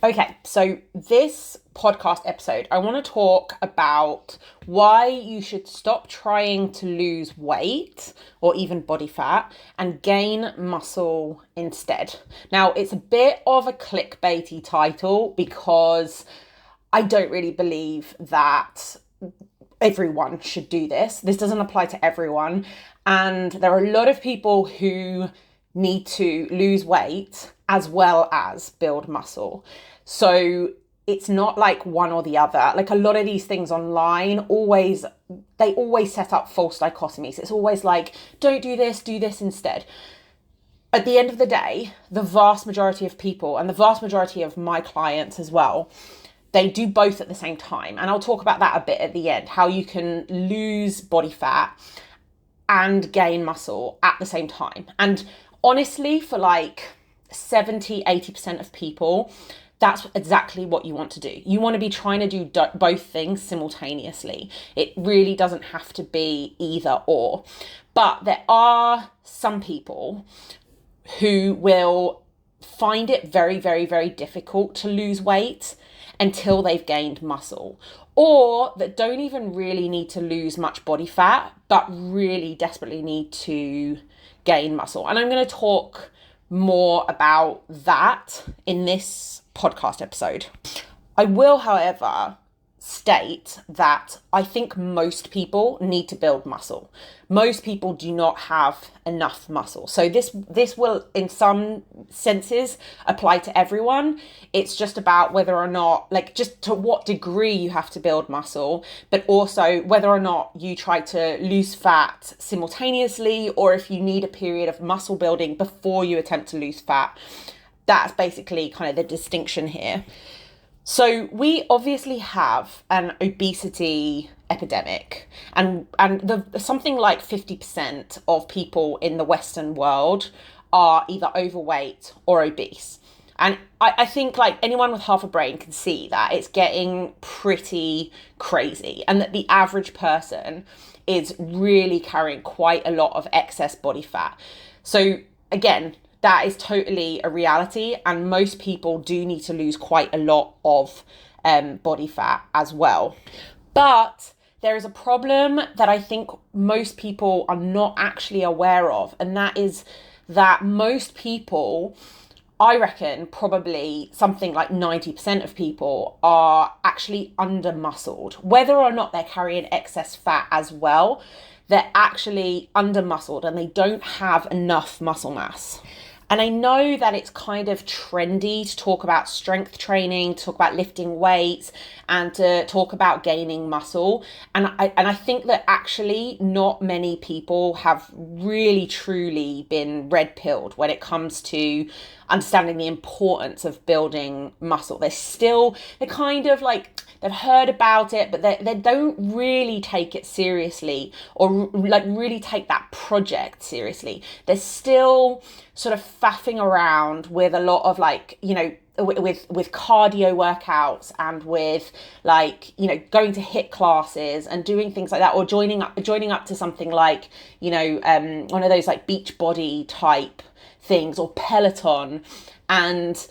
Okay, so this podcast episode, I want to talk about why you should stop trying to lose weight or even body fat and gain muscle instead. Now, it's a bit of a clickbaity title because I don't really believe that everyone should do this. This doesn't apply to everyone. And there are a lot of people who need to lose weight as well as build muscle. So it's not like one or the other. Like a lot of these things online they always set up false dichotomies. It's always like, don't do this instead. At the end of the day, the vast majority of people and the vast majority of my clients as well, they do both at the same time. And I'll talk about that a bit at the end, how you can lose body fat and gain muscle at the same time. And honestly, for like 70-80% of people, that's exactly what you want to do. You want to be trying to do both things simultaneously. It really doesn't have to be either or. But there are some people who will find it very, very, very difficult to lose weight until they've gained muscle, or that don't even really need to lose much body fat, but really desperately need to gain muscle. And I'm going to talk more about that in this podcast episode. I will, however, state that I think most people need to build muscle. Most people do not have enough muscle. So this will, in some senses, apply to everyone. It's just about whether or not, like, just to what degree you have to build muscle, but also whether or not you try to lose fat simultaneously, or if you need a period of muscle building before you attempt to lose fat. That's basically kind of the distinction here. So we obviously have an obesity epidemic, and something like 50% of people in the Western world are either overweight or obese. And I think like anyone with half a brain can see that it's getting pretty crazy, and that the average person is really carrying quite a lot of excess body fat. So again, that is totally a reality, and most people do need to lose quite a lot of body fat as well. But there is a problem that I think most people are not actually aware of, and that is that most people, I reckon probably something like 90% of people, are actually under-muscled. Whether or not they're carrying excess fat as well, they're actually under-muscled and they don't have enough muscle mass. And I know that it's kind of trendy to talk about strength training, to talk about lifting weights, and to talk about gaining muscle. And I think that actually not many people have really truly been red pilled when it comes to understanding the importance of building muscle. They're kind of like, they've heard about it, but they don't really take it seriously, or like really take that project seriously. They're still sort of faffing around with a lot of like, you know, with cardio workouts, and with like, you know, going to HIIT classes and doing things like that, or joining up to something like, you know, one of those like beach body type things, or Peloton, and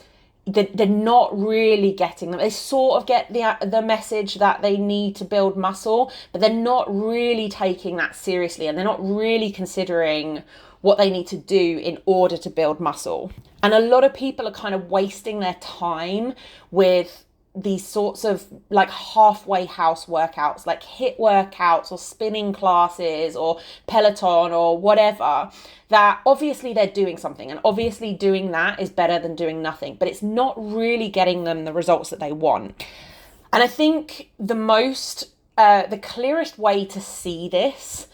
they're not really getting them. They sort of get the message that they need to build muscle, but they're not really taking that seriously, and they're not really considering what they need to do in order to build muscle. And a lot of people are kind of wasting their time with these sorts of like halfway house workouts, like HIIT workouts or spinning classes or Peloton or whatever, that obviously they're doing something, and obviously doing that is better than doing nothing, but it's not really getting them the results that they want. And I think the clearest way to see this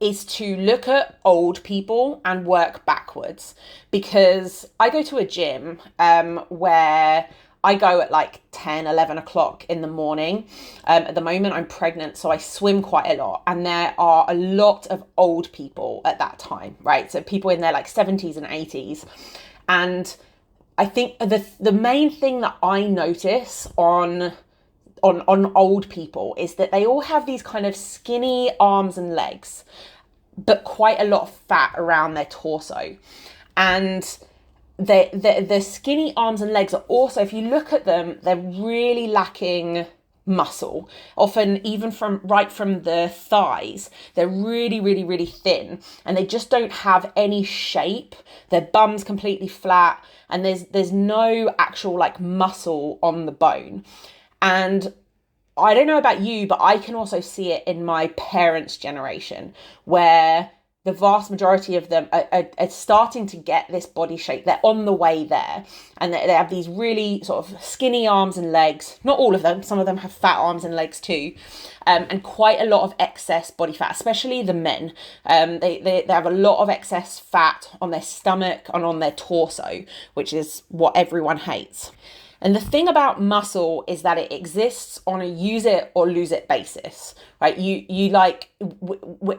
is to look at old people and work backwards. Because I go to a gym where I go at like 10, 11 o'clock in the morning. At the moment, I'm pregnant, so I swim quite a lot. And there are a lot of old people at that time, right? So people in their like 70s and 80s. And I think the main thing that I notice on old people is that they all have these kind of skinny arms and legs, but quite a lot of fat around their torso. And the skinny arms and legs are also, if you look at them, they're really lacking muscle. Often even from the thighs, they're really, really, really thin, and they just don't have any shape. Their bum's completely flat, and there's no actual like muscle on the bone. And I don't know about you, but I can also see it in my parents' generation, where the vast majority of them are starting to get this body shape. They're on the way there, and they have these really sort of skinny arms and legs. Not all of them, some of them have fat arms and legs too, and quite a lot of excess body fat, especially the men. They have a lot of excess fat on their stomach and on their torso, which is what everyone hates. And the thing about muscle is that it exists on a use it or lose it basis, right? You like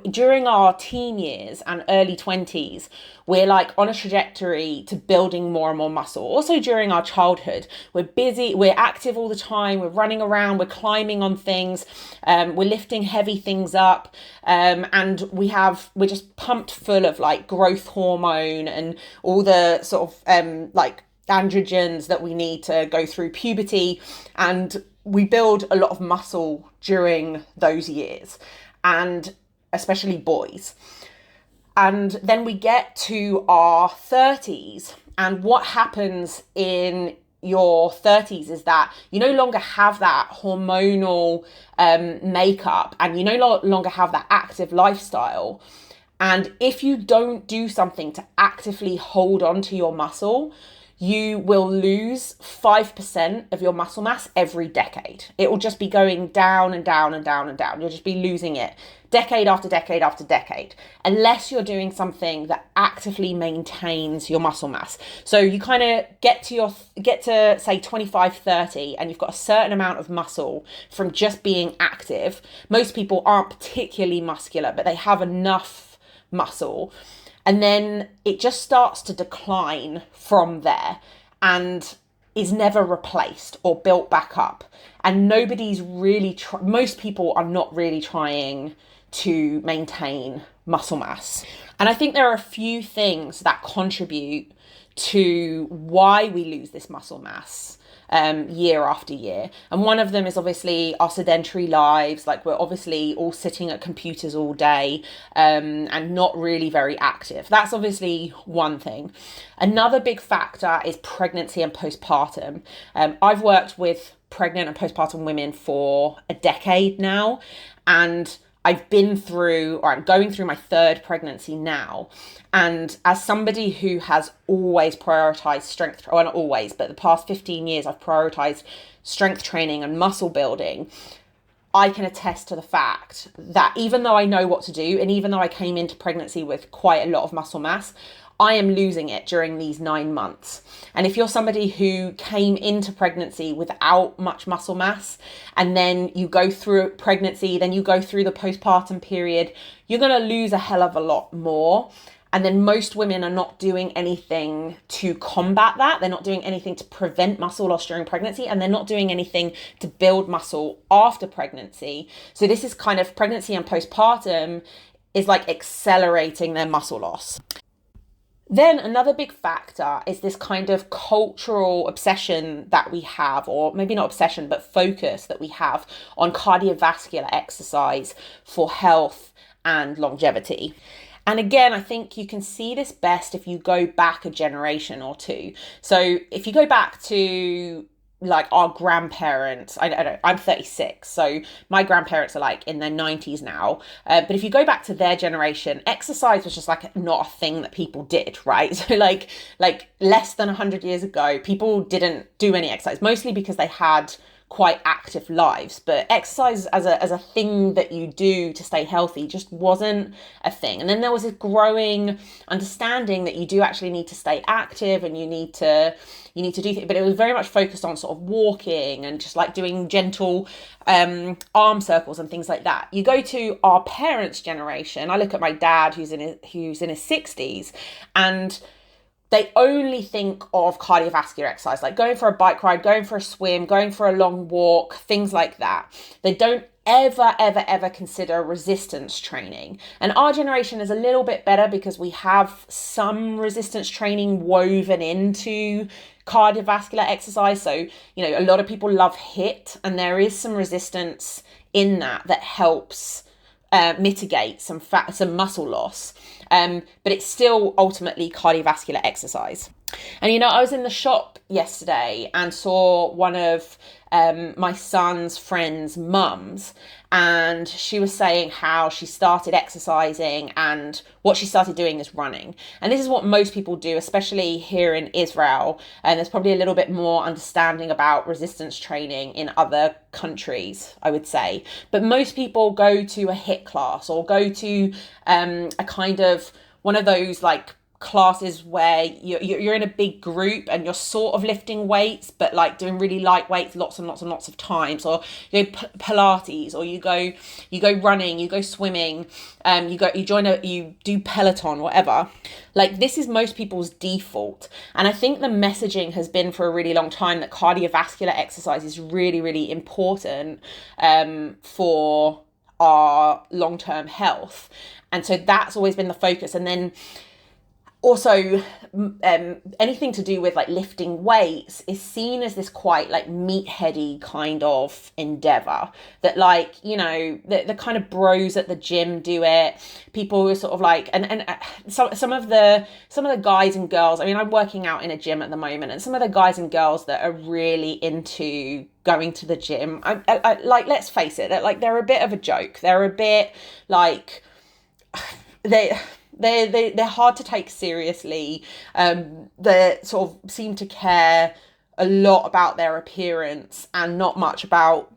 during our teen years and early 20s, we're like on a trajectory to building more and more muscle. Also during our childhood, we're busy, we're active all the time, we're running around, we're climbing on things, we're lifting heavy things up, and we're just pumped full of like growth hormone and all the sort of like androgens that we need to go through puberty, and we build a lot of muscle during those years, and especially boys. And then we get to our 30s, and what happens in your 30s is that you no longer have that hormonal makeup, and you no longer have that active lifestyle. And if you don't do something to actively hold on to your muscle, you will lose 5% of your muscle mass every decade. It will just be going down and down and down and down. You'll just be losing it decade after decade after decade, unless you're doing something that actively maintains your muscle mass. So you kind of get to say 25, 30, and you've got a certain amount of muscle from just being active. Most people aren't particularly muscular, but they have enough muscle. And then it just starts to decline from there and is never replaced or built back up. And nobody's really, most people are not really trying to maintain muscle mass. And I think there are a few things that contribute to why we lose this muscle mass year after year. And one of them is obviously our sedentary lives. Like, we're obviously all sitting at computers all day and not really very active. That's obviously one thing. Another big factor is pregnancy and postpartum. I've worked with pregnant and postpartum women for a decade now, and I've been through, or I'm going through my third pregnancy now. And as somebody who has always prioritized strength, well, not always, but the past 15 years, I've prioritized strength training and muscle building. I can attest to the fact that even though I know what to do, and even though I came into pregnancy with quite a lot of muscle mass, I am losing it during these 9 months. And if you're somebody who came into pregnancy without much muscle mass, and then you go through pregnancy, then you go through the postpartum period, you're going to lose a hell of a lot more. And then most women are not doing anything to combat that. They're not doing anything to prevent muscle loss during pregnancy, and they're not doing anything to build muscle after pregnancy. So this is kind of, pregnancy and postpartum is like accelerating their muscle loss. Then another big factor is this kind of cultural obsession that we have, or maybe not obsession, but focus that we have on cardiovascular exercise for health and longevity. And again, I think you can see this best if you go back a generation or two. So if you go back to like our grandparents, I don't know, I'm 36, so my grandparents are like in their 90s now. But if you go back to their generation, exercise was just like not a thing that people did, right? So like less than 100 years ago, people didn't do any exercise, mostly because they had quite active lives. But exercise as a thing that you do to stay healthy just wasn't a thing. And then there was a growing understanding that you do actually need to stay active, and you need to do things, but it was very much focused on sort of walking and just like doing gentle arm circles and things like that. You go to our parents' generation, I look at my dad who's in his 60s, and they only think of cardiovascular exercise, like going for a bike ride, going for a swim, going for a long walk, things like that. They don't ever consider resistance training. And our generation is a little bit better because we have some resistance training woven into cardiovascular exercise. So, a lot of people love HIIT, and there is some resistance in that helps mitigate some fat, some muscle loss. But it's still ultimately cardiovascular exercise. And I was in the shop yesterday and saw one of my son's friend's mums, and she was saying how she started exercising, and what she started doing is running. And this is what most people do, especially here in Israel. And there's probably a little bit more understanding about resistance training in other countries, I would say. But most people go to a HIIT class or go to a kind of one of those like classes where you're in a big group and you're sort of lifting weights, but like doing really light weights lots and lots of times, or Pilates, or you go running, you go swimming, you do Peloton, whatever. Like, this is most people's default. And I think the messaging has been for a really long time that cardiovascular exercise is really important for our long-term health. And so that's always been the focus. And then also, anything to do with like lifting weights is seen as this quite like meatheady kind of endeavor that, like, the kind of bros at the gym do it. People are sort of like, and some of the guys and girls, I mean, I'm working out in a gym at the moment, and some of the guys and girls that are really into going to the gym, I like, let's face it, like, they're a bit of a joke. They're a bit like, they're hard to take seriously. They sort of seem to care a lot about their appearance and not much about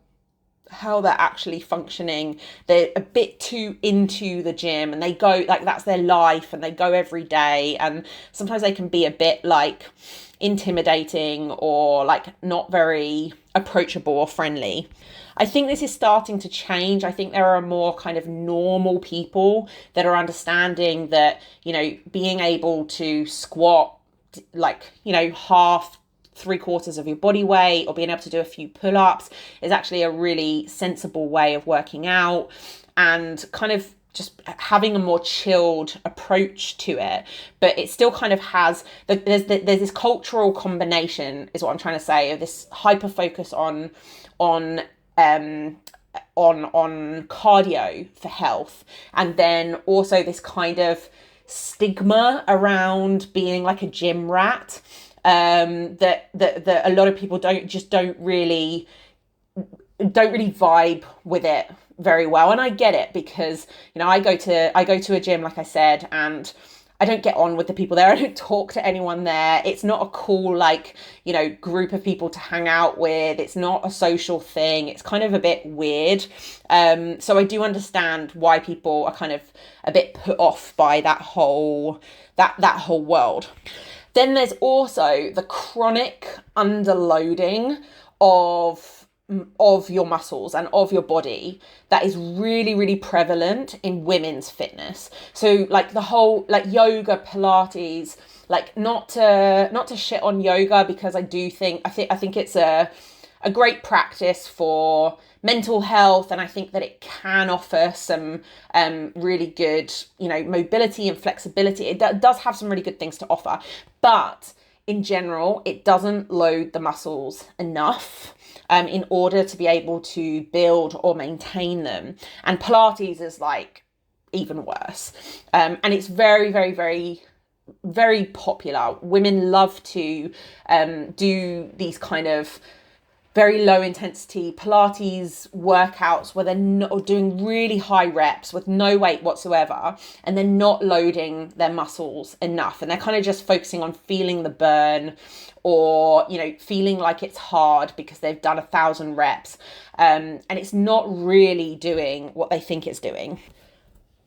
how they're actually functioning. They're a bit too into the gym, and they go, like, that's their life, and they go every day. And sometimes they can be a bit like intimidating or like not very approachable or friendly. I think this is starting to change. I think there are more kind of normal people that are understanding that, being able to squat like, half, 3/4 of your body weight, or being able to do a few pull-ups is actually a really sensible way of working out, and kind of just having a more chilled approach to it. But it still kind of has, there's this cultural combination, is what I'm trying to say, of this hyper focus on cardio for health, and then also this kind of stigma around being like a gym rat, that a lot of people don't really vibe with it very well. And I get it, because I go to a gym, like I said, and I don't get on with the people there. I don't talk to anyone there. It's not a cool, like, group of people to hang out with. It's not a social thing. It's kind of a bit weird. So I do understand why people are kind of a bit put off by that whole world. Then there's also the chronic underloading of your muscles and of your body that is really prevalent in women's fitness. So like the whole, like, yoga, Pilates, like, not to shit on yoga, because I think it's a great practice for mental health, and I think that it can offer some really good, mobility and flexibility. It does have some really good things to offer, but in general, it doesn't load the muscles enough in order to be able to build or maintain them. And Pilates is like even worse. And it's very popular. Women love to do these kind of very low intensity Pilates workouts where they're not doing really high reps with no weight whatsoever, and they're not loading their muscles enough, and they're kind of just focusing on feeling the burn, or feeling like it's hard because they've done 1,000 reps, and it's not really doing what they think it's doing.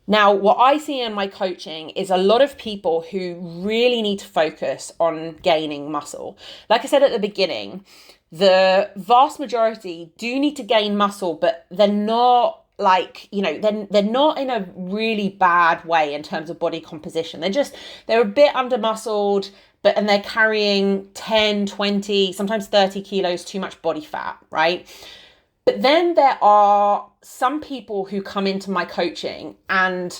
Now, what I see in my coaching is a lot of people who really need to focus on gaining muscle. Like I said at the beginning, the vast majority do need to gain muscle, but they're not like, they're not in a really bad way in terms of body composition. They're a bit under muscled, and they're carrying 10, 20, sometimes 30 kilos too much body fat, right? But then there are some people who come into my coaching and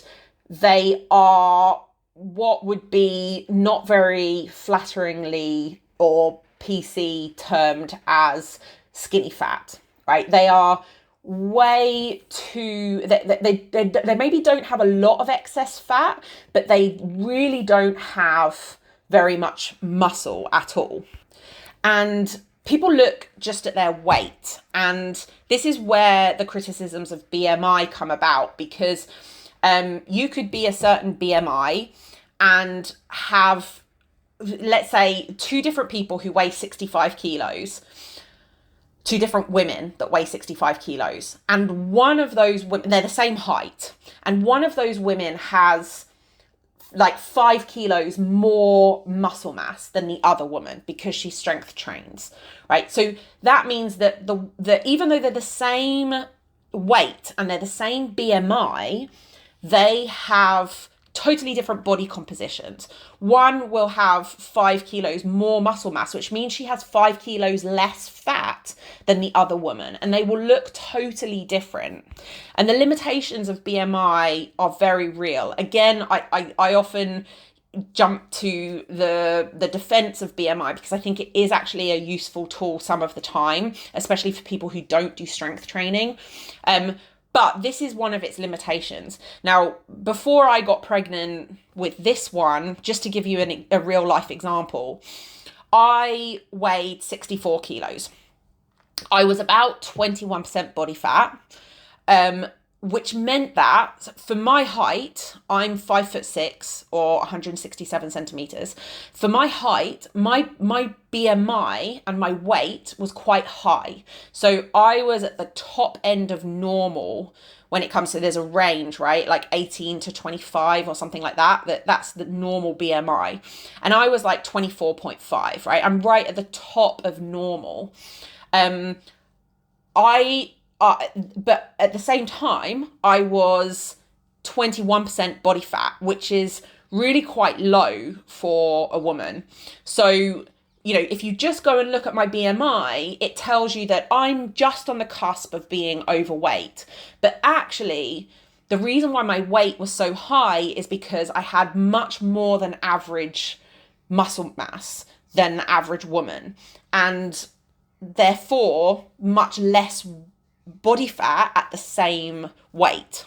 they are what would be not very flatteringly or PC termed as skinny fat, right? They are way too, they maybe don't have a lot of excess fat, but they really don't have very much muscle at all. And people look just at their weight. And this is where the criticisms of BMI come about, because you could be a certain BMI and have, let's say, two different people who weigh 65 kilos, two different women that weigh 65 kilos. And one of those women, they're the same height. And one of those women has like 5 kilos more muscle mass than the other woman because she strength trains, right? So that means that the even though they're the same weight and they're the same BMI, they have totally different body compositions. One will have 5 kilos more muscle mass, which means she has 5 kilos less fat than the other woman, and they will look totally different. And the limitations of BMI are very real. Again, I often jump to the defense of BMI because I think it is actually a useful tool some of the time, especially for people who don't do strength training. But this is one of its limitations. Now, before I got pregnant with this one, just to give you a real life example, I weighed 64 kilos. I was about 21% body fat, which meant that for my height, I'm 5'6" or 167 centimeters. For my height, my BMI and my weight was quite high. So I was at the top end of normal when it comes to, there's a range, right? Like 18 to 25 or something like that. That's the normal BMI. And I was like 24.5, right? I'm right at the top of normal. But at the same time, I was 21% body fat, which is really quite low for a woman. So, you know, if you just go and look at my BMI, it tells you that I'm just on the cusp of being overweight. But actually, the reason why my weight was so high is because I had much more than average muscle mass than the average woman, and therefore much less body fat at the same weight.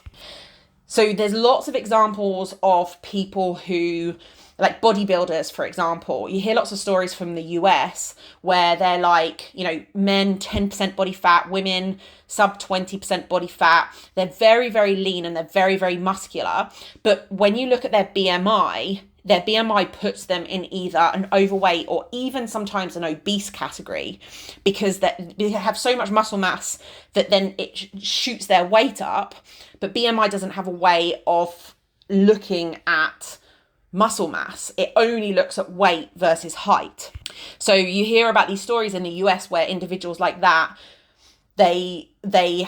So there's lots of examples of people who, like bodybuilders, for example, you hear lots of stories from the US where they're like, you know, men 10% body fat, women sub 20% body fat. They're very, very lean and they're very, very muscular. But when you look at their BMI puts them in either an overweight or even sometimes an obese category, because they have so much muscle mass that then it shoots their weight up. But BMI doesn't have a way of looking at muscle mass. It only looks at weight versus height. So you hear about these stories in the US where individuals like that, they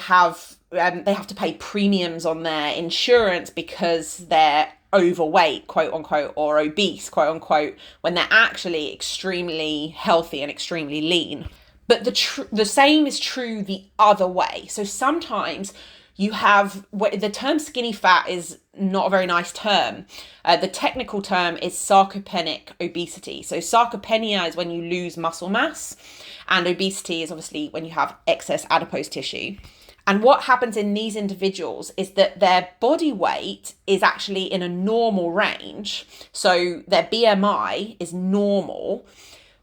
have to pay premiums on their insurance because they're overweight, quote unquote, or obese, quote unquote, when they're actually extremely healthy and extremely lean. But the same is true the other way. So sometimes you have, the term skinny fat is not a very nice term. The technical term is sarcopenic obesity. So sarcopenia is when you lose muscle mass, and obesity is obviously when you have excess adipose tissue. And what happens in these individuals is that their body weight is actually in a normal range. So their BMI is normal.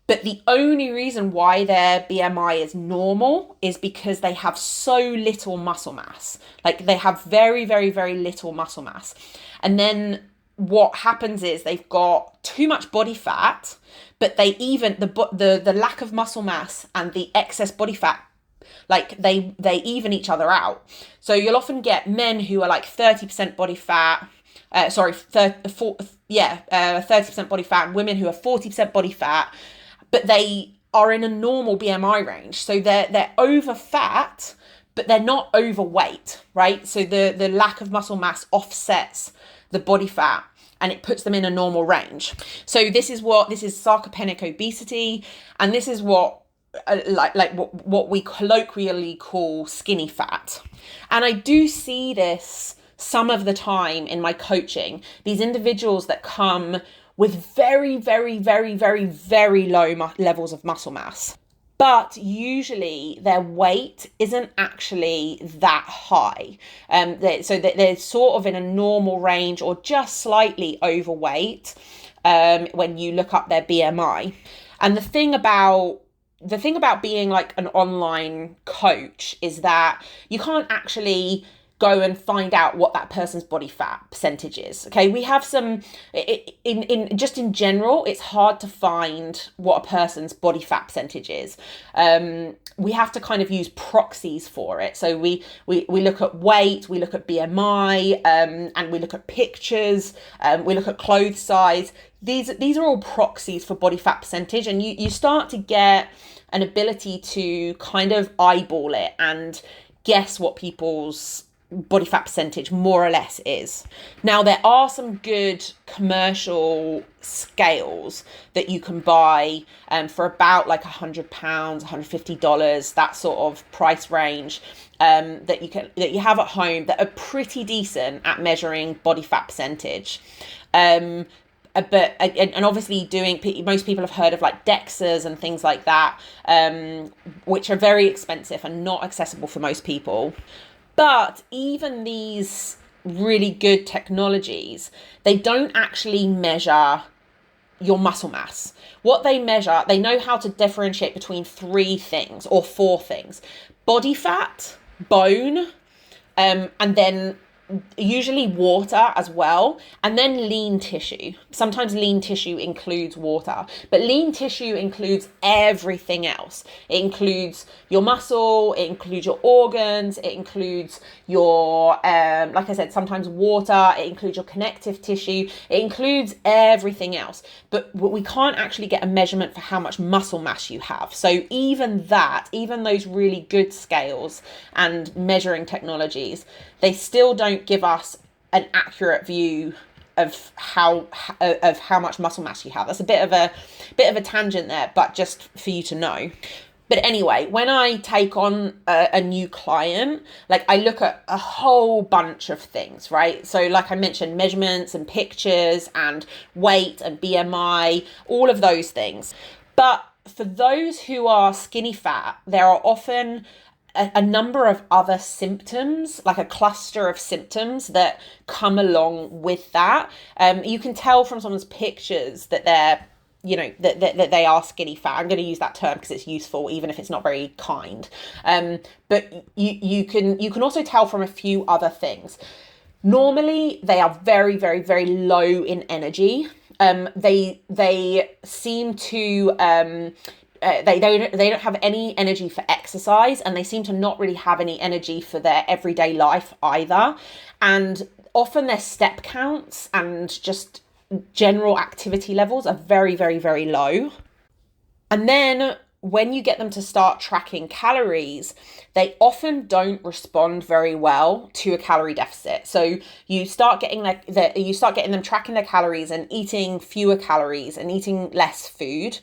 But the only reason why their BMI is normal is because they have so little muscle mass. Like they have very, very, very little muscle mass. And then what happens is they've got too much body fat, but they even, the lack of muscle mass and the excess body fat, like they even each other out. So you'll often get men who are like 30% body fat, 30% body fat, and women who are 40% body fat, but they are in a normal BMI range. So they're over fat, but they're not overweight, right? So the lack of muscle mass offsets the body fat. and it puts them in a normal range. So this is sarcopenic obesity, and this is what what we colloquially call skinny fat. And I do see this some of the time in my coaching, these individuals that come with very, very, very, very, very low levels of muscle mass. But usually their weight isn't actually that high. So they're sort of in a normal range or just slightly overweight when you look up their BMI. And the thing about being like an online coach is that you can't actually go and find out what that person's body fat percentage is. Okay, we have some in general, it's hard to find what a person's body fat percentage is. We have to kind of use proxies for it. So we look at weight, we look at BMI, and we look at pictures, we look at clothes size. These are all proxies for body fat percentage, and you start to get an ability to kind of eyeball it and guess what people's body fat percentage more or less is. Now, there are some good commercial scales that you can buy for about like £100, $150, that sort of price range, that you have at home, that are pretty decent at measuring body fat percentage. But obviously most people have heard of like DEXAs and things like that, which are very expensive and not accessible for most people. But even these really good technologies, they don't actually measure your muscle mass. What they measure, they know how to differentiate between 3 things or 4 things: body fat, bone, and then usually water as well, and then lean tissue. Sometimes lean tissue includes water, but lean tissue includes everything else. It includes your muscle, it includes your organs, it includes your like I said, sometimes water, it includes your connective tissue, it includes everything else. But we can't actually get a measurement for how much muscle mass you have. So even those really good scales and measuring technologies, they still don't give us an accurate view of how much muscle mass you have. That's a bit of a tangent there, but just for you to know. But anyway, when I take on a new client, like I look at a whole bunch of things, right? So like I mentioned, measurements and pictures and weight and BMI, all of those things. But for those who are skinny fat, there are often a number of other symptoms, like a cluster of symptoms that come along with that. You can tell from someone's pictures that they're, that they are skinny fat. I'm going to use that term because it's useful, even if it's not very kind. But you can also tell from a few other things. Normally, they are very, very, very low in energy. They seem to they don't have any energy for exercise, and they seem to not really have any energy for their everyday life either. And often their step counts and just general activity levels are very, very, very low. And then when you get them to start tracking calories, they often don't respond very well to a calorie deficit. So you start getting them tracking their calories and eating fewer calories and eating less food,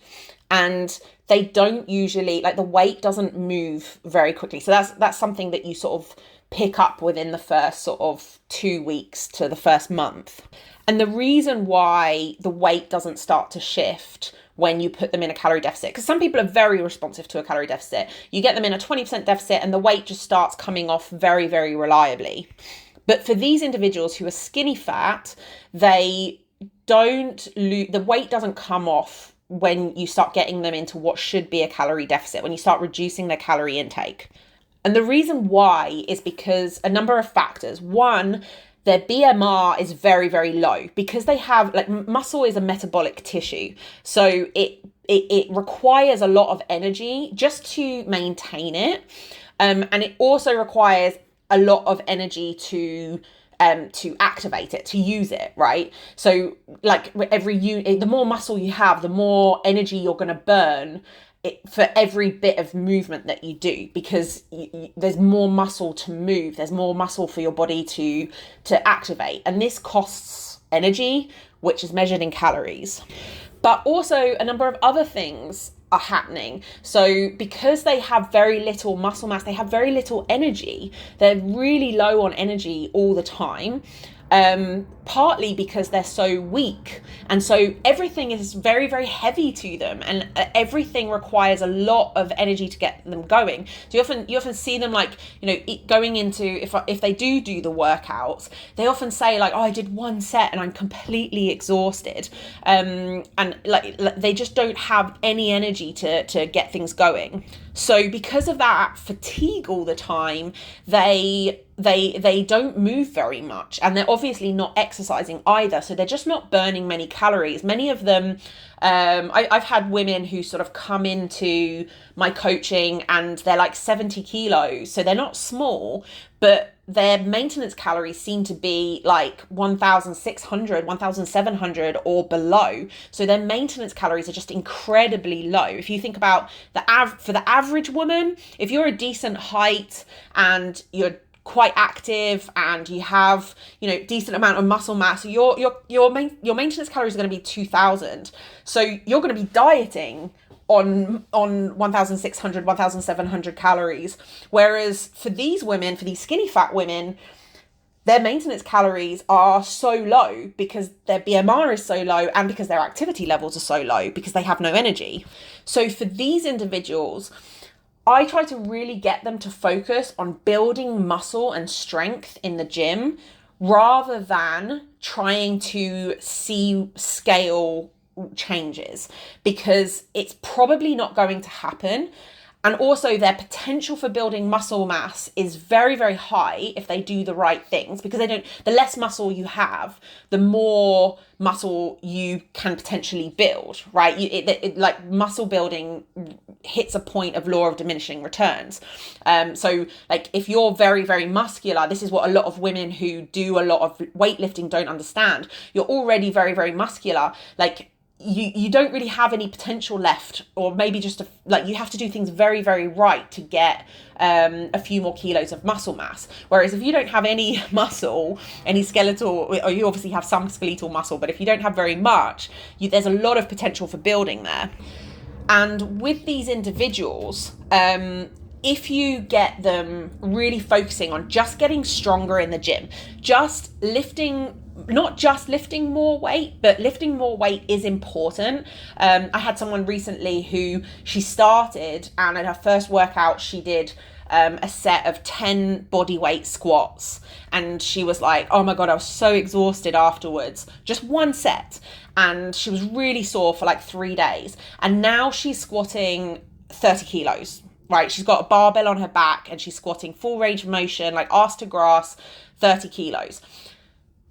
and they don't usually, like, the weight doesn't move very quickly. So that's something that you sort of pick up within the first sort of 2 weeks to the first month. And the reason why the weight doesn't start to shift when you put them in a calorie deficit, because some people are very responsive to a calorie deficit. You get them in a 20% deficit and the weight just starts coming off very, very reliably. But for these individuals who are skinny fat, the weight doesn't come off when you start getting them into what should be a calorie deficit, when you start reducing their calorie intake. And the reason why is because a number of factors. One, their BMR is very, very low because they have, like, muscle is a metabolic tissue. So it requires a lot of energy just to maintain it. And it also requires a lot of energy to activate it, to use it, right? So like the more muscle you have, the more energy you're going to burn for every bit of movement that you do, because there's more muscle to move, there's more muscle for your body to activate, and this costs energy, which is measured in calories. But also a number of other things are happening. So because they have very little muscle mass, they have very little energy. They're really low on energy all the time. Partly because they're so weak, and so everything is very, very heavy to them, and everything requires a lot of energy to get them going. So you often see them, like, going into, if they do the workouts, they often say, like, oh, I did one set and I'm completely exhausted, and like they just don't have any energy to get things going. So because of that fatigue all the time, they don't move very much, and they're obviously not exercising either, so they're just not burning many calories. Many of them, I've had women who sort of come into my coaching and they're like 70 kilos, so they're not small, but their maintenance calories seem to be like 1,600, 1,700 or below. So their maintenance calories are just incredibly low. If you think about for the average woman, if you're a decent height and you're quite active and you have, decent amount of muscle mass, your maintenance calories are going to be 2,000. So you're going to be dieting on 1,600, 1,700 calories. Whereas for these women, for these skinny fat women, their maintenance calories are so low because their BMR is so low and because their activity levels are so low because they have no energy. So for these individuals, I try to really get them to focus on building muscle and strength in the gym rather than trying to see scale changes, because it's probably not going to happen. And also their potential for building muscle mass is very, very high if they do the right things, because the less muscle you have, the more muscle you can potentially build, right? Like muscle building hits a point of law of diminishing returns. So like if you're very, very muscular, this is what a lot of women who do a lot of weightlifting don't understand. You're already very, very muscular. Like you don't really have any potential left, or maybe just you have to do things very, very right to get a few more kilos of muscle mass. Whereas if you don't have any muscle, any skeletal, or you obviously have some skeletal muscle, but if you don't have very much, there's a lot of potential for building there. And with these individuals, if you get them really focusing on just getting stronger in the gym, not just lifting more weight, but lifting more weight is important. I had someone recently who she started, and at her first workout, she did a set of 10 body weight squats. And she was like, oh my God, I was so exhausted afterwards. Just one set. And she was really sore for like 3 days. And now she's squatting 30 kilos. Right, she's got a barbell on her back and she's squatting full range of motion, like ass to grass, 30 kilos.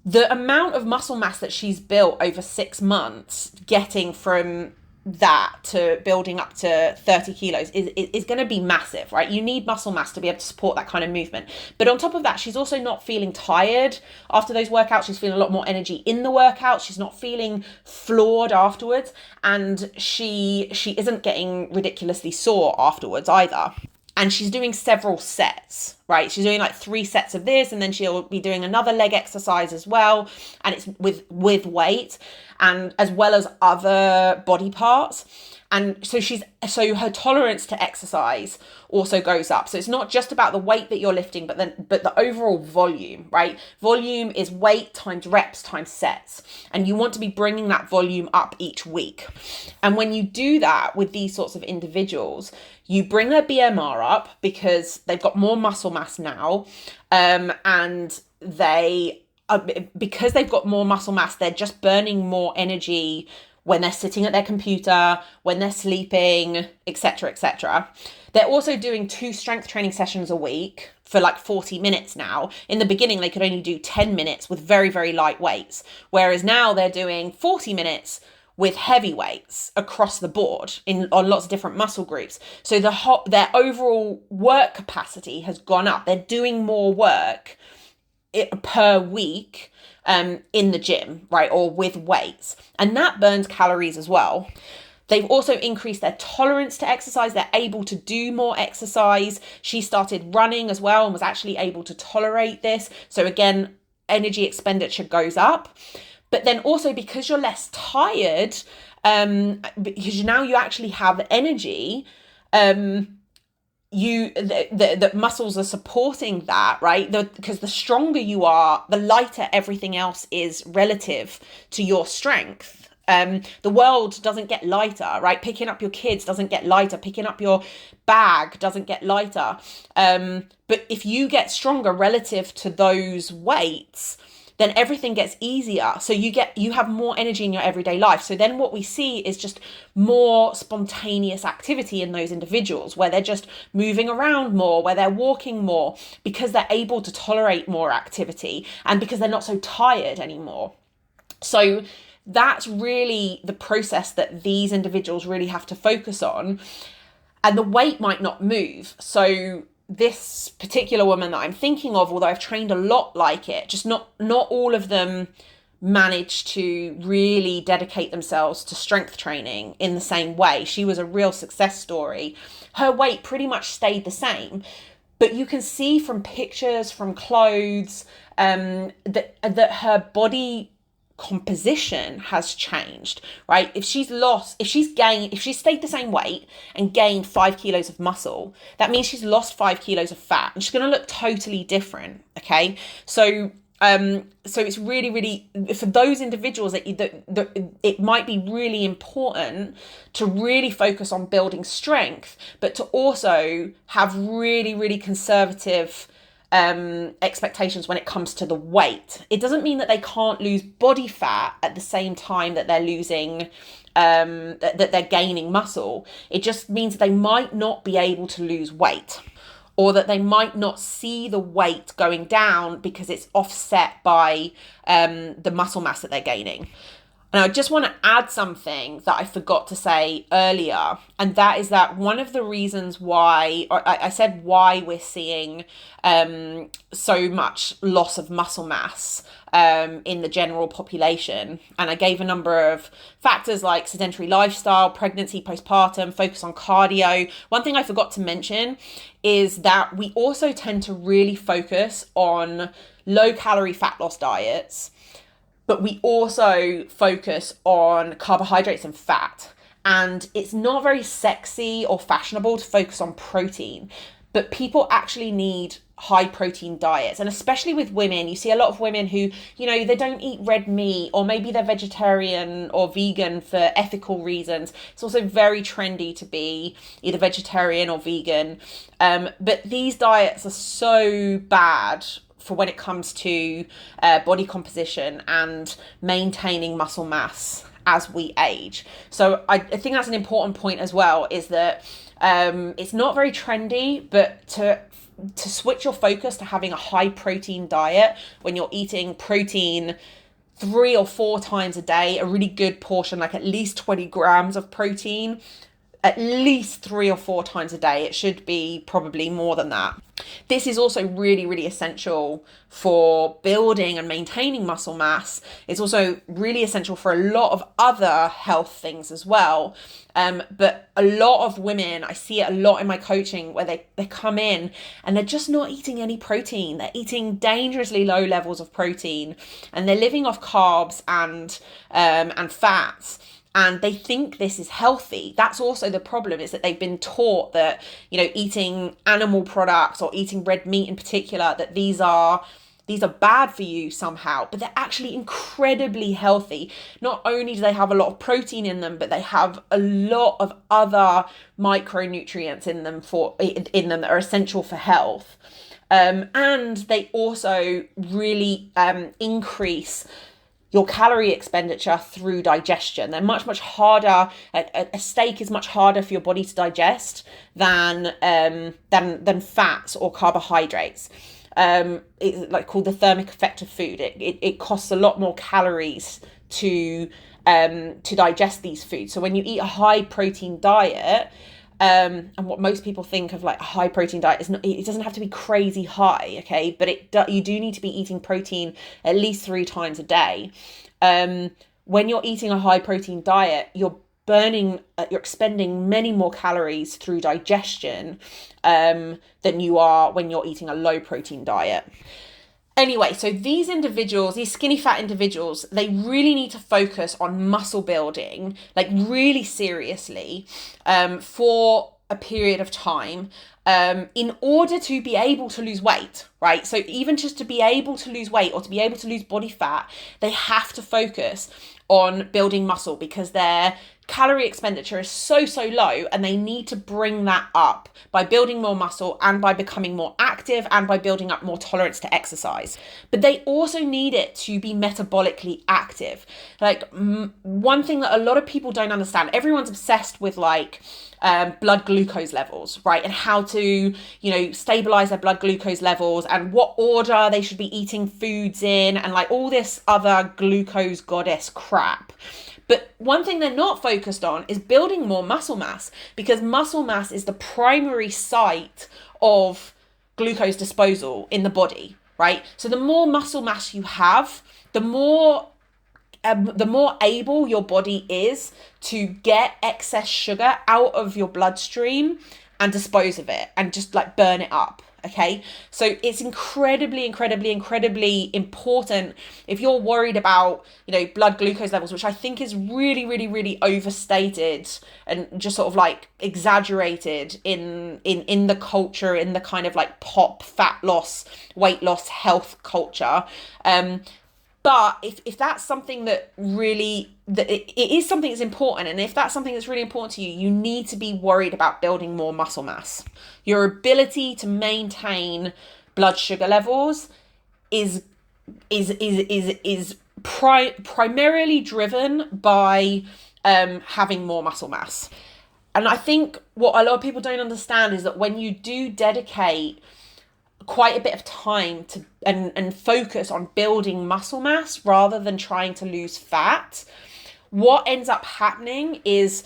The amount of muscle mass that she's built over 6 months, getting from that to building up to 30 kilos is going to be massive, right? You need muscle mass to be able to support that kind of movement. But on top of that, she's also not feeling tired after those workouts. She's feeling a lot more energy in the workout. She's not feeling floored afterwards. And she isn't getting ridiculously sore afterwards either. And she's doing several sets, right? She's doing like 3 sets of this, and then she'll be doing another leg exercise as well. And it's with weight, and as well as other body parts. And so her tolerance to exercise also goes up. So it's not just about the weight that you're lifting, but the overall volume, right? Volume is weight times reps times sets. And you want to be bringing that volume up each week. And when you do that with these sorts of individuals, you bring their BMR up because they've got more muscle mass now. And because they've got more muscle mass, they're just burning more energy when they're sitting at their computer, when they're sleeping, etc., etc. They're also doing 2 strength training sessions a week for like 40 minutes now. In the beginning, they could only do 10 minutes with very, very light weights, whereas now they're doing 40 minutes with heavy weights across the board on lots of different muscle groups. So their overall work capacity has gone up. They're doing more work per week in the gym, right, or with weights, and that burns calories as well. They've also increased their tolerance to exercise. They're able to do more exercise. She started running as well and was actually able to tolerate this. So again, energy expenditure goes up. But then also because you're less tired, because now you actually have energy, the muscles are supporting that, right? Because the stronger you are, the lighter everything else is relative to your strength. The world doesn't get lighter, right? Picking up your kids doesn't get lighter. Picking up your bag doesn't get lighter. But if you get stronger relative to those weights, then everything gets easier. So you have more energy in your everyday life. So then what we see is just more spontaneous activity in those individuals, where they're just moving around more, where they're walking more, because they're able to tolerate more activity and because they're not so tired anymore. So that's really the process that these individuals really have to focus on. And the weight might not move. So this particular woman that I'm thinking of, although I've trained a lot like it, just not all of them managed to really dedicate themselves to strength training in the same way. She was a real success story. Her weight pretty much stayed the same, but you can see from pictures, from clothes, that her body composition has changed, right? If she's stayed the same weight and gained 5 kilos of muscle, that means she's lost 5 kilos of fat, and she's going to look totally different. Okay. So it's really, really, for those individuals that it might be really important to really focus on building strength, but to also have really, really conservative expectations when it comes to the weight. It doesn't mean that they can't lose body fat at the same time that they're losing that they're gaining muscle. It just means that they might not be able to lose weight, or that they might not see the weight going down because it's offset by the muscle mass that they're gaining. And I just want to add something that I forgot to say earlier, and that is that one of the reasons why, or I said why we're seeing so much loss of muscle mass in the general population, and I gave a number of factors like sedentary lifestyle, pregnancy, postpartum, focus on cardio. One thing I forgot to mention is that we also tend to really focus on low-calorie fat loss diets, but we also focus on carbohydrates and fat. And it's not very sexy or fashionable to focus on protein, but people actually need high protein diets. And especially with women, you see a lot of women who, they don't eat red meat, or maybe they're vegetarian or vegan for ethical reasons. It's also very trendy to be either vegetarian or vegan. But these diets are so bad for when it comes to body composition and maintaining muscle mass as we age. So I think that's an important point as well, is that it's not very trendy, but to switch your focus to having a high protein diet when you're eating protein 3 or 4 times a day, a really good portion, like at least 20 grams of protein, at least 3 or 4 times a day. It should be probably more than that. This is also really, really essential for building and maintaining muscle mass. It's also really essential for a lot of other health things as well. But a lot of women, I see it a lot in my coaching, where they come in and they're just not eating any protein. They're eating dangerously low levels of protein, and they're living off carbs and fats. And they think this is healthy. That's also the problem, is that they've been taught that, eating animal products or eating red meat in particular, that these are bad for you somehow, but they're actually incredibly healthy. Not only do they have a lot of protein in them, but they have a lot of other micronutrients in them that are essential for health. And they also really increase your calorie expenditure through digestion. They're much, much harder. A steak is much harder for your body to digest than fats or carbohydrates. It's called the thermic effect of food. It costs a lot more calories to digest these foods. So when you eat a high protein diet, and what most people think of like a high protein diet is not, it doesn't have to be crazy high, okay? But you do need to be eating protein at least 3 times a day. When you're eating a high protein diet, you're expending many more calories through digestion than you are when you're eating a low protein diet. Anyway, so these individuals, these skinny fat individuals, they really need to focus on muscle building, like really seriously, for a period of time, in order to be able to lose weight, right? So even just to be able to lose weight or to be able to lose body fat, they have to focus on building muscle because their calorie expenditure is so low, and they need to bring that up by building more muscle and by becoming more active and by building up more tolerance to exercise. But they also need it to be metabolically active. Like one thing that a lot of people don't understand, everyone's obsessed with like blood glucose levels, right? And how to, stabilize their blood glucose levels and what order they should be eating foods in and like all this other glucose goddess crap. But one thing they're not focused on is building more muscle mass, because muscle mass is the primary site of glucose disposal in the body, right? So the more muscle mass you have, the more able your body is to get excess sugar out of your bloodstream and dispose of it and just like burn it up. Okay, so it's incredibly important if you're worried about, blood glucose levels, which I think is really overstated and just sort of like exaggerated in the culture, in the kind of like pop, fat loss, weight loss, health culture. But if that's something that really, it is something that's important, and if that's something that's really important to you, you need to be worried about building more muscle mass. Your ability to maintain blood sugar levels is primarily driven by having more muscle mass. And I think what a lot of people don't understand is that when you do dedicate quite a bit of time to and focus on building muscle mass rather than trying to lose fat, what ends up happening is,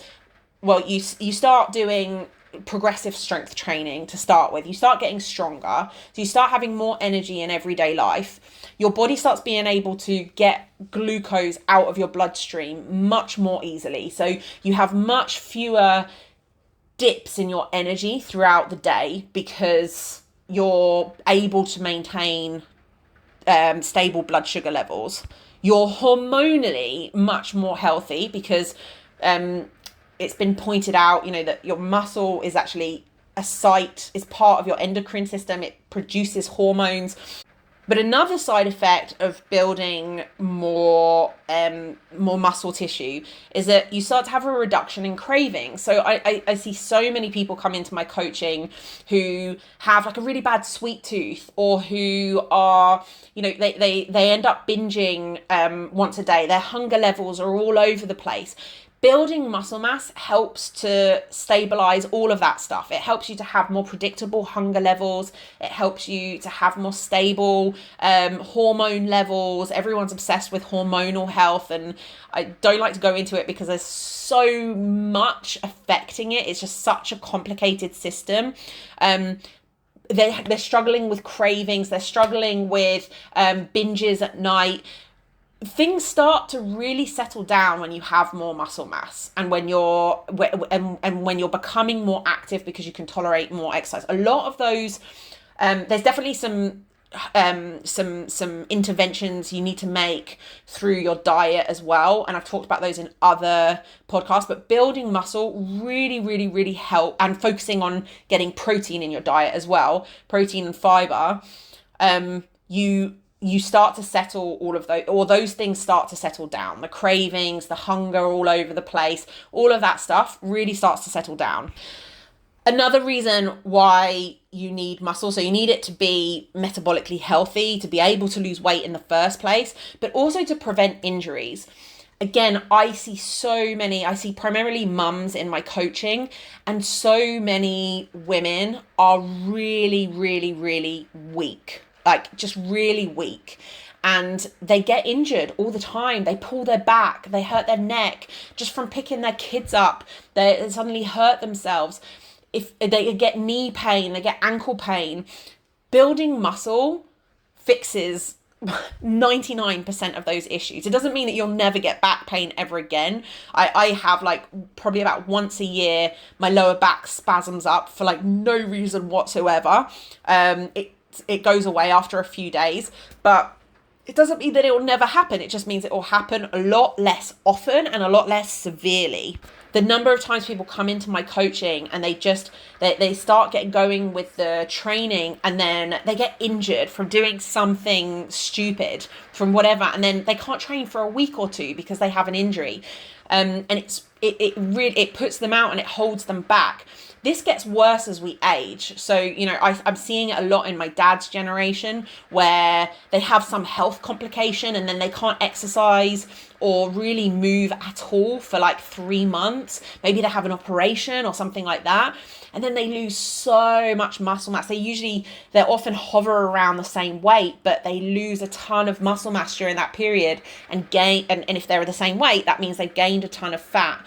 well, you start doing progressive strength training to start with. You start getting stronger, so you start having more energy in everyday life. Your body starts being able to get glucose out of your bloodstream much more easily, so you have much fewer dips in your energy throughout the day because you're able to maintain stable blood sugar levels. You're hormonally much more healthy because it's been pointed out, that your muscle is actually is part of your endocrine system. It produces hormones. But another side effect of building more muscle tissue is that you start to have a reduction in craving. So I see so many people come into my coaching who have like a really bad sweet tooth, or who are, they end up binging once a day. Their hunger levels are all over the place. Building muscle mass helps to stabilize all of that stuff. It helps you to have more predictable hunger levels. It helps you to have more stable hormone levels. Everyone's obsessed with hormonal health, and I don't like to go into it because there's so much affecting it. It's just such a complicated system. They're struggling with cravings. They're struggling with binges at night. Things start to really settle down when you have more muscle mass, and when you're when you're becoming more active because you can tolerate more exercise. A lot of those, there's definitely some interventions you need to make through your diet as well, and I've talked about those in other podcasts. But building muscle really help, and focusing on getting protein in your diet as well, protein and fiber. You start to settle all of those, or those things start to settle down. The cravings, the hunger all over the place, all of that stuff really starts to settle down. Another reason why you need muscle, so you need it to be metabolically healthy, to be able to lose weight in the first place, but also to prevent injuries. Again, I see primarily mums in my coaching, and so many women are really weak. Like just really weak, and they get injured all the time. They pull their back, they hurt their neck just from picking their kids up. They suddenly hurt themselves. If they get knee pain, they get ankle pain. Building muscle fixes 99% of those issues. It doesn't mean that you'll never get back pain ever again. I have like probably about once a year my lower back spasms up for like no reason whatsoever. it goes away after a few days, but it doesn't mean that it will never happen. It just means it will happen a lot less often and a lot less severely. The number of times people come into my coaching and they start getting going with the training, and then they get injured from doing something stupid, from whatever, and then they can't train for a week or two because they have an injury. And it really puts them out and it holds them back. This gets worse as we age. So, I'm seeing it a lot in my dad's generation, where they have some health complication and then they can't exercise or really move at all for like 3 months. Maybe they have an operation or something like that. And then they lose so much muscle mass. They're often hover around the same weight, but they lose a ton of muscle mass during that period and gain. And if they're the same weight, that means they've gained a ton of fat.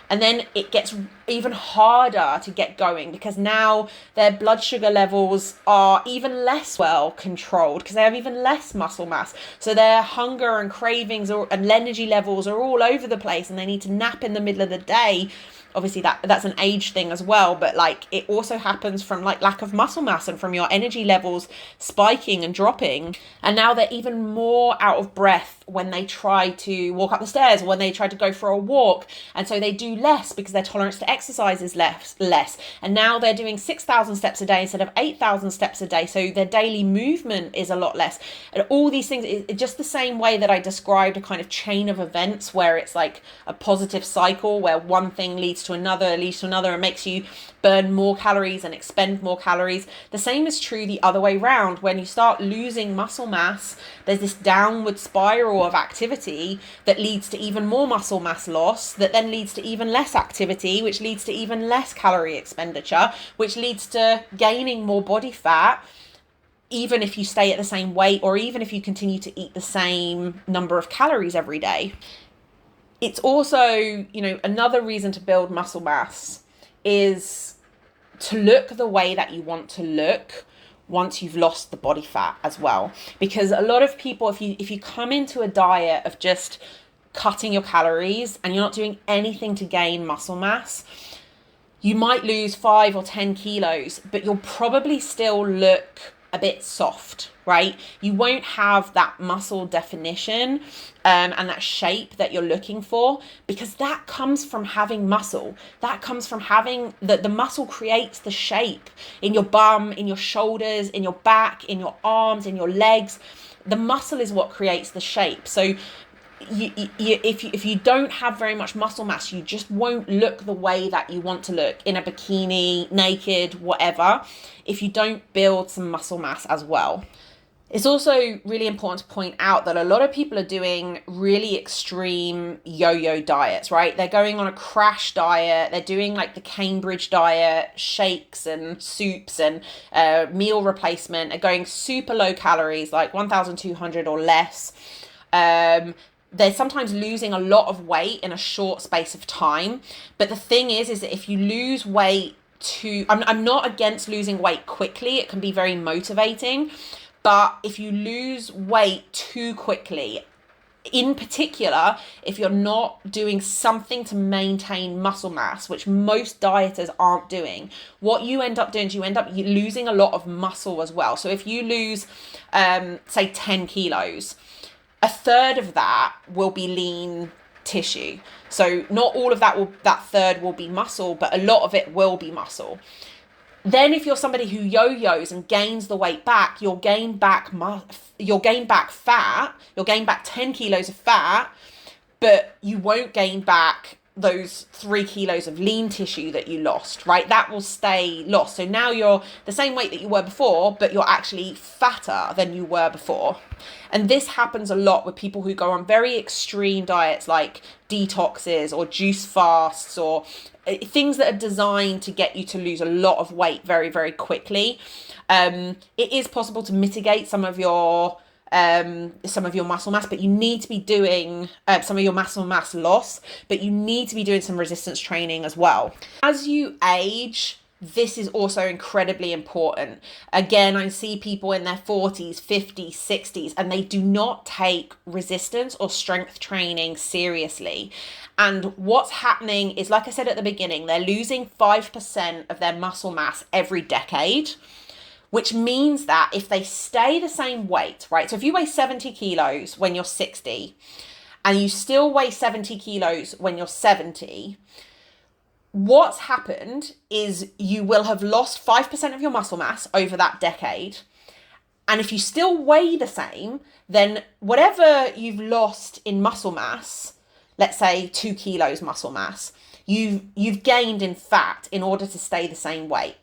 And then it gets even harder to get going because now their blood sugar levels are even less well controlled because they have even less muscle mass. So their hunger and cravings and energy levels are all over the place, and they need to nap in the middle of the day. Obviously that's an age thing as well, but like it also happens from like lack of muscle mass and from your energy levels spiking and dropping. And now they're even more out of breath when they try to walk up the stairs or when they try to go for a walk. And so they do less because their tolerance to exercise is less. And now they're doing 6,000 steps a day instead of 8,000 steps a day. So their daily movement is a lot less. And all these things, it's just the same way that I described a kind of chain of events where it's like a positive cycle where one thing leads to another, and makes you burn more calories and expend more calories. The same is true the other way around. When you start losing muscle mass, there's this downward spiral of activity that leads to even more muscle mass loss, that then leads to even less activity, which leads to even less calorie expenditure, which leads to gaining more body fat, even if you stay at the same weight or even if you continue to eat the same number of calories every day. It's also, another reason to build muscle mass is to look the way that you want to look once you've lost the body fat as well. Because a lot of people, if you come into a diet of just cutting your calories and you're not doing anything to gain muscle mass, you might lose 5 or 10 kilos, but you'll probably still look a bit soft, right? You won't have that muscle definition and that shape that you're looking for, because that comes from having muscle. That comes from having the muscle creates the shape in your bum, in your shoulders, in your back, in your arms, in your legs. The muscle is what creates the shape. So if you don't have very much muscle mass, you just won't look the way that you want to look in a bikini, naked, whatever, if you don't build some muscle mass as well. It's also really important to point out that a lot of people are doing really extreme yo-yo diets, right? They're going on a crash diet. They're doing like the Cambridge diet, shakes and soups and meal replacement. They're going super low calories, like 1,200 or less. They're sometimes losing a lot of weight in a short space of time. But the thing is that if you lose weight I'm not against losing weight quickly. It can be very motivating. But if you lose weight too quickly, in particular, if you're not doing something to maintain muscle mass, which most dieters aren't doing, what you end up doing is you end up losing a lot of muscle as well. So if you lose, say 10 kilos, a third of that will be lean tissue. So not all of that third will be muscle, but a lot of it will be muscle. Then if you're somebody who yo-yos and gains the weight back, you'll gain back fat, you'll gain back 10 kilos of fat, but you won't gain back those 3 kilos of lean tissue that you lost, right? That will stay lost. So now you're the same weight that you were before, but you're actually fatter than you were before. And this happens a lot with people who go on very extreme diets like detoxes or juice fasts or things that are designed to get you to lose a lot of weight very, very quickly. It is possible to mitigate some of your muscle mass, but you need to be doing some of your muscle mass loss, but you need to be doing some resistance training as well. As you age, this is also incredibly important. Again, I see people in their 40s, 50s, 60s, and they do not take resistance or strength training seriously. And what's happening is, like I said at the beginning, they're losing 5% of their muscle mass every decade, which means that if they stay the same weight, right? So if you weigh 70 kilos when you're 60 and you still weigh 70 kilos when you're 70, what's happened is you will have lost 5% of your muscle mass over that decade. And if you still weigh the same, then whatever you've lost in muscle mass, let's say 2 kilos muscle mass, you've gained in fat in order to stay the same weight.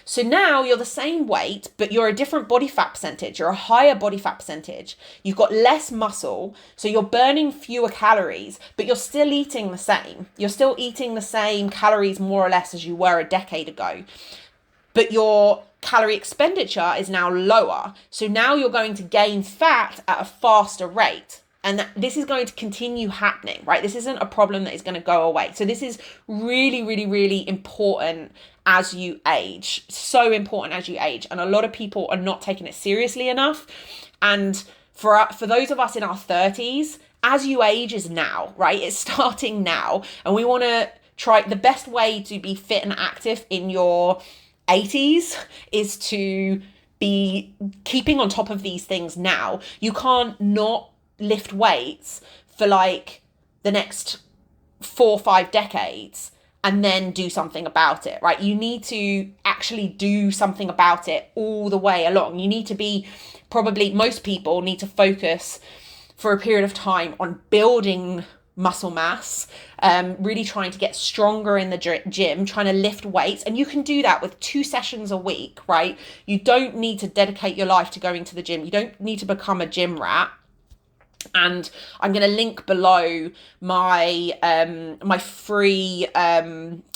So now you're the same weight, but you're a different body fat percentage. You're a higher body fat percentage. You've got less muscle, so you're burning fewer calories, but you're still eating the same. You're still eating the same calories more or less as you were a decade ago. But your calorie expenditure is now lower. So now you're going to gain fat at a faster rate. And this is going to continue happening, right? This isn't a problem that is going to go away. So this is really, really, really important as you age. So important as you age. And a lot of people are not taking it seriously enough. And for those of us in our 30s, as you age is now, right? It's starting now. And we want to try, the best way to be fit and active in your 80s is to be keeping on top of these things now. You can't not lift weights for like the next 4 or 5 decades and then do something about it, right? You need to actually do something about it all the way along. You need to be, probably most people need to focus for a period of time on building muscle mass, really trying to get stronger in the gym, trying to lift weights. And you can do that with 2 sessions a week, right? You don't need to dedicate your life to going to the gym. You don't need to become a gym rat. And I'm going to link below my my free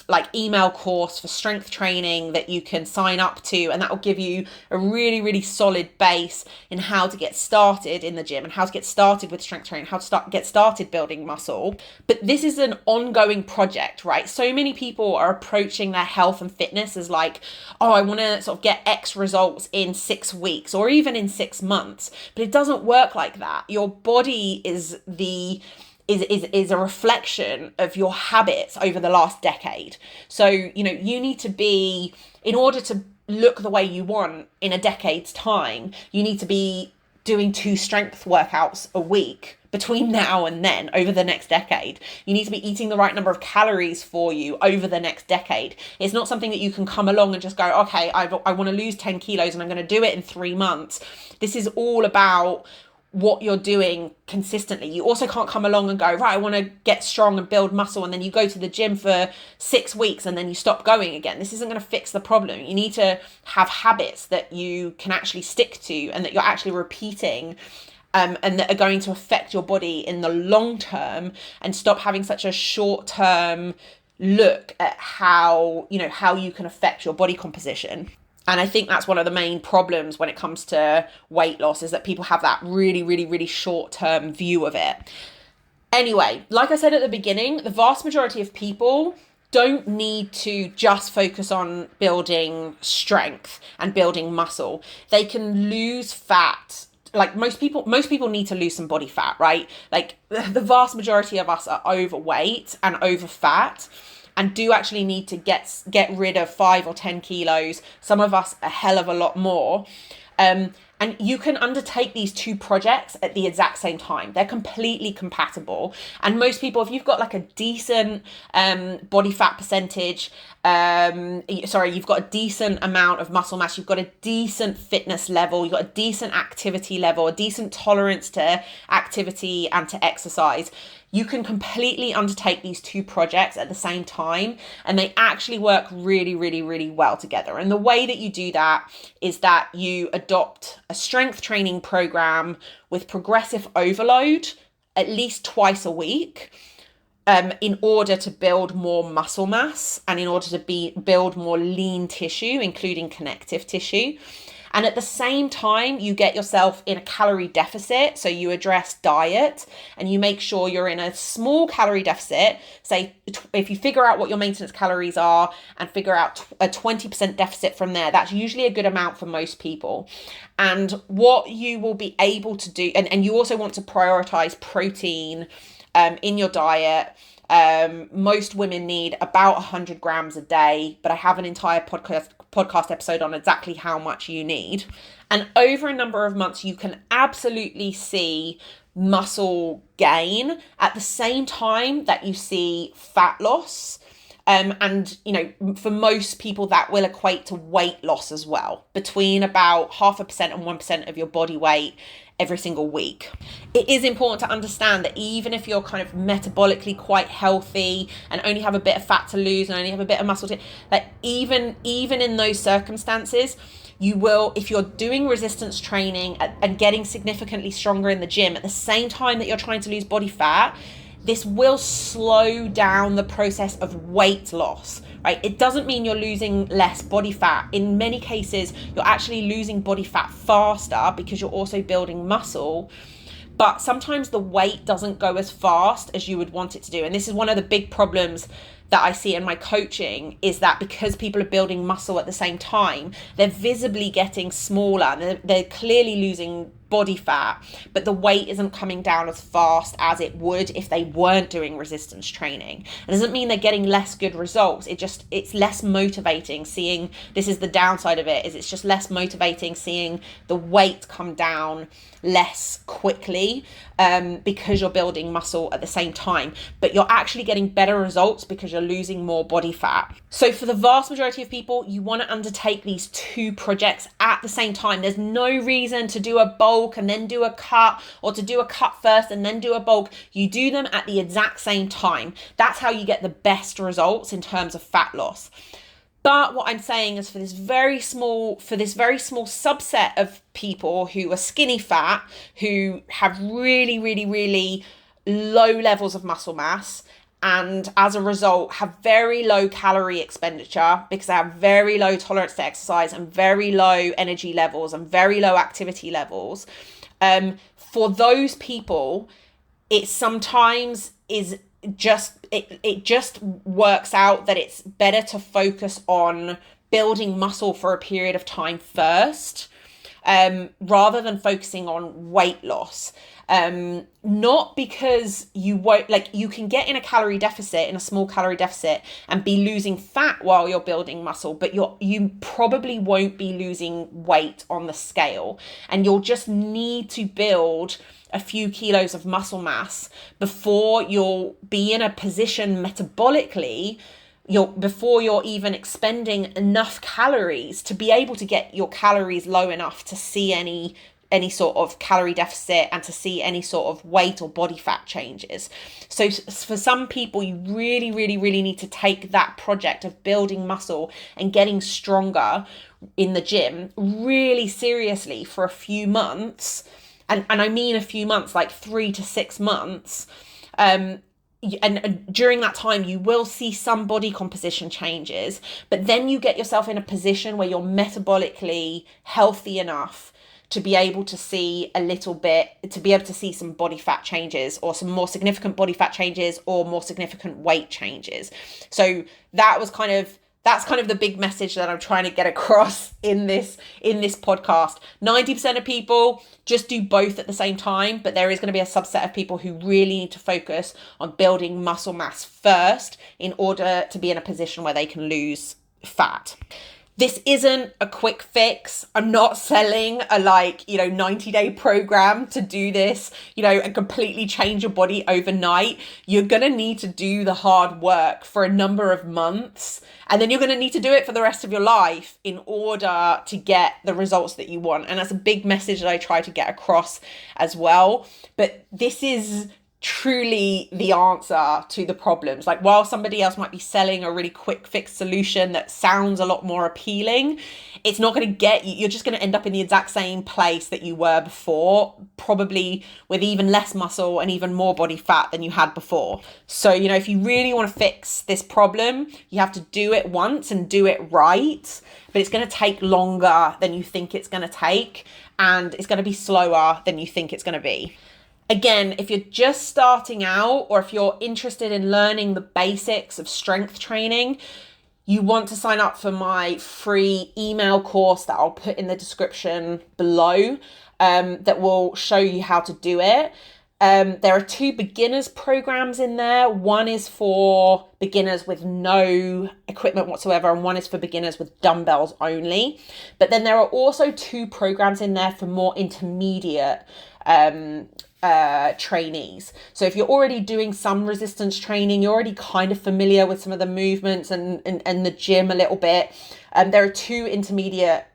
like email course for strength training that you can sign up to, and that will give you a really, really solid base in how to get started in the gym and how to get started with strength training, how to get started building muscle. But this is an ongoing project, right? So many people are approaching their health and fitness as like, oh, I want to sort of get X results in 6 weeks or even in 6 months, but it doesn't work like that. Your body is a reflection of your habits over the last decade. So, you know, you need to be, in order to look the way you want in a decade's time, you need to be doing 2 strength workouts a week between now and then over the next decade. You need to be eating the right number of calories for you over the next decade. It's not something that you can come along and just go, okay, I want to lose 10 kilos and I'm going to do it in 3 months. This is all about what you're doing consistently. You also can't come along and go, right, I want to get strong and build muscle, and then you go to the gym for 6 weeks and then you stop going again. This isn't going to fix the problem. You need to have habits that you can actually stick to and that you're actually repeating, and that are going to affect your body in the long term, and stop having such a short term look at how you can affect your body composition. And I think that's one of the main problems when it comes to weight loss, is that people have that really, really, really short-term view of it. Anyway, like I said at the beginning, the vast majority of people don't need to just focus on building strength and building muscle. They can lose fat. Like most people need to lose some body fat, right? Like the vast majority of us are overweight and over fat, and do actually need to get rid of 5 or 10 kilos. Some of us a hell of a lot more. And you can undertake these 2 projects at the exact same time. They're completely compatible. And most people, if you've got like a decent body fat percentage, you've got a decent amount of muscle mass, you've got a decent fitness level, you've got a decent activity level, a decent tolerance to activity and to exercise, you can completely undertake these 2 projects at the same time, and they actually work really, really, really well together. And the way that you do that is that you adopt a strength training program with progressive overload at least twice a week, in order to build more muscle mass and in order to build more lean tissue, including connective tissue. And at the same time, you get yourself in a calorie deficit. So you address diet and you make sure you're in a small calorie deficit. Say, if you figure out what your maintenance calories are and figure out a 20% deficit from there, that's usually a good amount for most people. And what you will be able to do, and you also want to prioritize protein in your diet. Most women need about 100 grams a day, but I have an entire podcast episode on exactly how much you need. And over a number of months, you can absolutely see muscle gain at the same time that you see fat loss. And, you know, for most people, that will equate to weight loss as well, between about 0.5% and 1% of your body weight every single week. It is important to understand that even if you're kind of metabolically quite healthy and only have a bit of fat to lose and only have a bit of muscle to, like even in those circumstances, you will, if you're doing resistance training and getting significantly stronger in the gym at the same time that you're trying to lose body fat, this will slow down the process of weight loss, right? It doesn't mean you're losing less body fat. In many cases, you're actually losing body fat faster because you're also building muscle. But sometimes the weight doesn't go as fast as you would want it to do. And this is one of the big problems that I see in my coaching, is that because people are building muscle at the same time, they're visibly getting smaller. They're clearly losing body fat, but the weight isn't coming down as fast as it would if they weren't doing resistance training. It doesn't mean they're getting less good results. It's less motivating seeing, this is the downside of it, is it's just less motivating seeing the weight come down less quickly because you're building muscle at the same time, but you're actually getting better results because you're losing more body fat. So for the vast majority of people, you want to undertake these two projects at the same time. There's no reason to do a bulk and then do a cut, or to do a cut first and then do a bulk. You do them at the exact same time. That's how you get the best results in terms of fat loss. But what I'm saying is for this very small subset of people who are skinny fat, who have really, really, really low levels of muscle mass, and as a result have very low calorie expenditure because they have very low tolerance to exercise and very low energy levels and very low activity levels. For those people, it sometimes is just, it just works out that it's better to focus on building muscle for a period of time first, rather than focusing on weight loss. Not because you won't, like, you can get in a small calorie deficit and be losing fat while you're building muscle, but you probably won't be losing weight on the scale, and you'll just need to build a few kilos of muscle mass before you'll be in a position metabolically, before you're even expending enough calories to be able to get your calories low enough to see any sort of calorie deficit and to see any sort of weight or body fat changes. So for some people, you really, really, really need to take that project of building muscle and getting stronger in the gym really seriously for a few months. And I mean a few months, like 3 to 6 months. And during that time, you will see some body composition changes, but then you get yourself in a position where you're metabolically healthy enough to be able to see some body fat changes, or some more significant body fat changes, or more significant weight changes. So that's kind of the big message that I'm trying to get across in this podcast. 90% of people just do both at the same time, but there is going to be a subset of people who really need to focus on building muscle mass first in order to be in a position where they can lose fat. This isn't a quick fix. I'm not selling a 90-day program to do this, and completely change your body overnight. You're going to need to do the hard work for a number of months, and then you're going to need to do it for the rest of your life in order to get the results that you want. And that's a big message that I try to get across as well. But this is truly the answer to the problems. Like, while somebody else might be selling a really quick fix solution that sounds a lot more appealing, it's not going to get you. You're just going to end up in the exact same place that you were before, probably with even less muscle and even more body fat than you had before. So, if you really want to fix this problem, you have to do it once and do it right, but it's going to take longer than you think it's going to take, and it's going to be slower than you think it's going to be. Again, if you're just starting out, or if you're interested in learning the basics of strength training, you want to sign up for my free email course that I'll put in the description below, that will show you how to do it. There are 2 beginners programs in there. One is for beginners with no equipment whatsoever, and one is for beginners with dumbbells only. But then there are also 2 programs in there for more intermediate trainees. So if you're already doing some resistance training, you're already kind of familiar with some of the movements and the gym a little bit. There are 2 intermediate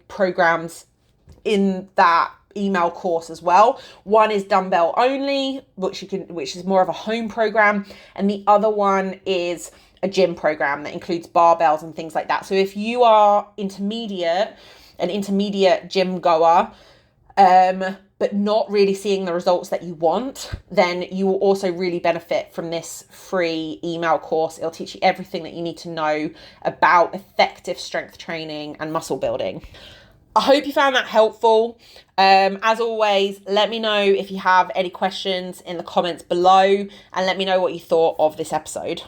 programs in that email course as well. One is dumbbell only, which is more of a home program, and the other one is a gym program that includes barbells and things like that. So if you are an intermediate gym goer, but not really seeing the results that you want, then you will also really benefit from this free email course. It'll teach you everything that you need to know about effective strength training and muscle building. I hope you found that helpful. As always, let me know if you have any questions in the comments below, and let me know what you thought of this episode.